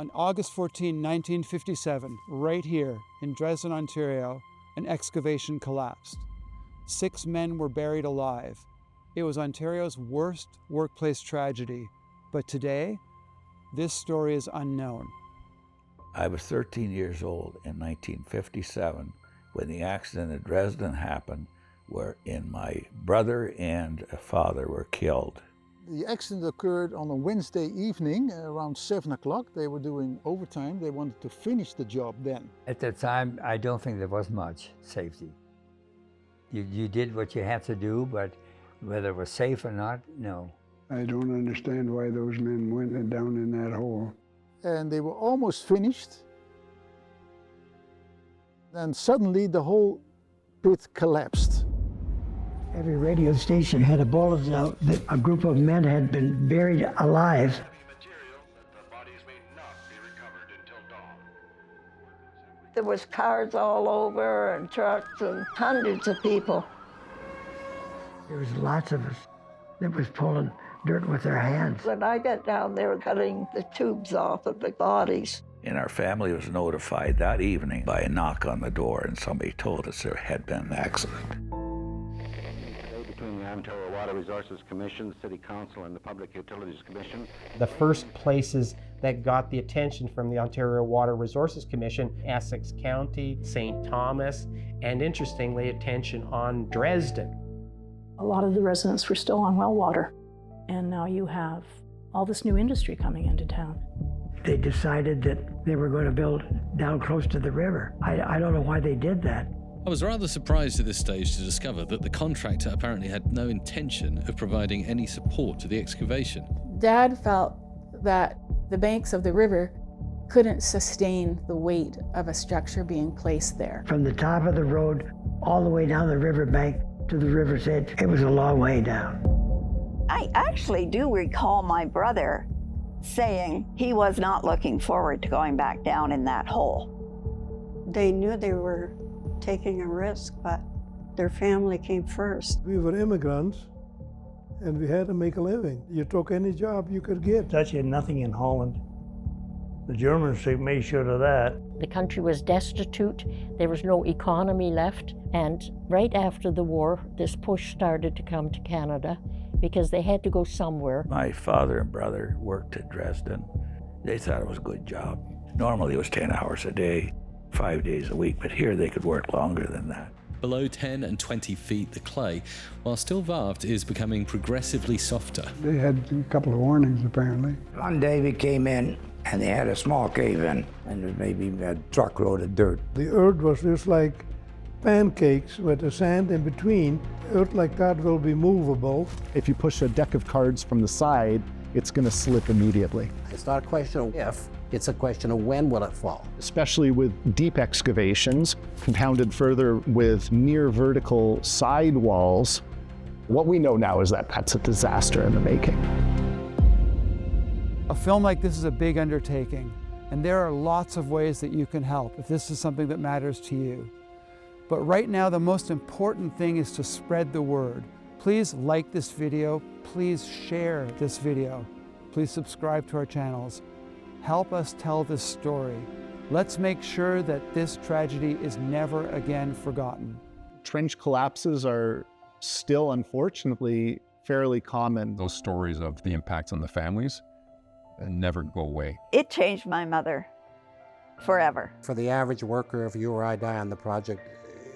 On August 14, 1957, right here in Dresden, Ontario, an excavation collapsed. 6 men were buried alive. It was Ontario's worst workplace tragedy, but today, this story is unknown. I was 13 years old in 1957 when the accident at Dresden happened, wherein my brother and father were killed. The accident occurred on a Wednesday evening around 7 o'clock. They were doing overtime. They wanted to finish the job then. At that time, I don't think there was much safety. You did what you had to do, but whether it was safe or not, no. I don't understand why those men went down in that hole. And they were almost finished. Then suddenly the whole pit collapsed. Every radio station had a bulletin out that a group of men had been buried alive. There was cars all over and trucks and hundreds of people. There was lots of us that was pulling dirt with their hands. When I got down, they were cutting the tubes off of the bodies. And our family was notified that evening by a knock on the door, and somebody told us there had been an accident. Between the Ontario Water Resources Commission, the City Council, and the Public Utilities Commission. The first places that got the attention from the Ontario Water Resources Commission, Essex County, St. Thomas, and interestingly, attention on Dresden. A lot of the residents were still on well water, and now you have all this new industry coming into town. They decided that they were going to build down close to the river. I don't know why they did that. I was rather surprised at this stage to discover that the contractor apparently had no intention of providing any support to the excavation. Dad felt that the banks of the river couldn't sustain the weight of a structure being placed there. From the top of the road all the way down the riverbank to the river's edge, it was a long way down. I actually do recall my brother saying he was not looking forward to going back down in that hole. They knew they were taking a risk, but their family came first. We were immigrants, and we had to make a living. You took any job you could get. Dutch had nothing in Holland. The Germans made sure of that. The country was destitute, there was no economy left, and right after the war, this push started to come to Canada because they had to go somewhere. My father and brother worked at Dresden. They thought it was a good job. Normally it was 10 hours a day, 5 days a week, but here they could work longer than that. Below 10 and 20 feet, the clay, while still varved, is becoming progressively softer. They had a couple of warnings, apparently. One day we came in and they had a small cave-in, and there was maybe a truckload of dirt. The earth was just like pancakes with the sand in between. Earth like that will be movable. If you push a deck of cards from the side, it's going to slip immediately. It's not a question of if, it's a question of when will it fall. Especially with deep excavations, compounded further with near vertical side walls. What we know now is that that's a disaster in the making. A film like this is a big undertaking, and there are lots of ways that you can help if this is something that matters to you. But right now, the most important thing is to spread the word. Please like this video, please share this video, please subscribe to our channels. Help us tell this story. Let's make sure that this tragedy is never again forgotten. Trench collapses are still, unfortunately, fairly common. Those stories of the impacts on the families never go away. It changed my mother forever. For the average worker, if you or I die on the project,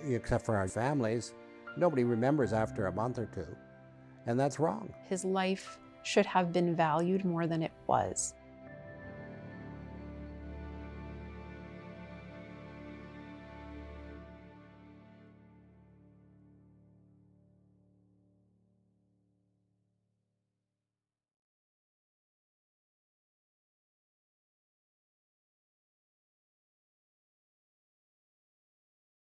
except for our families, nobody remembers after a month or two, and that's wrong. His life should have been valued more than it was.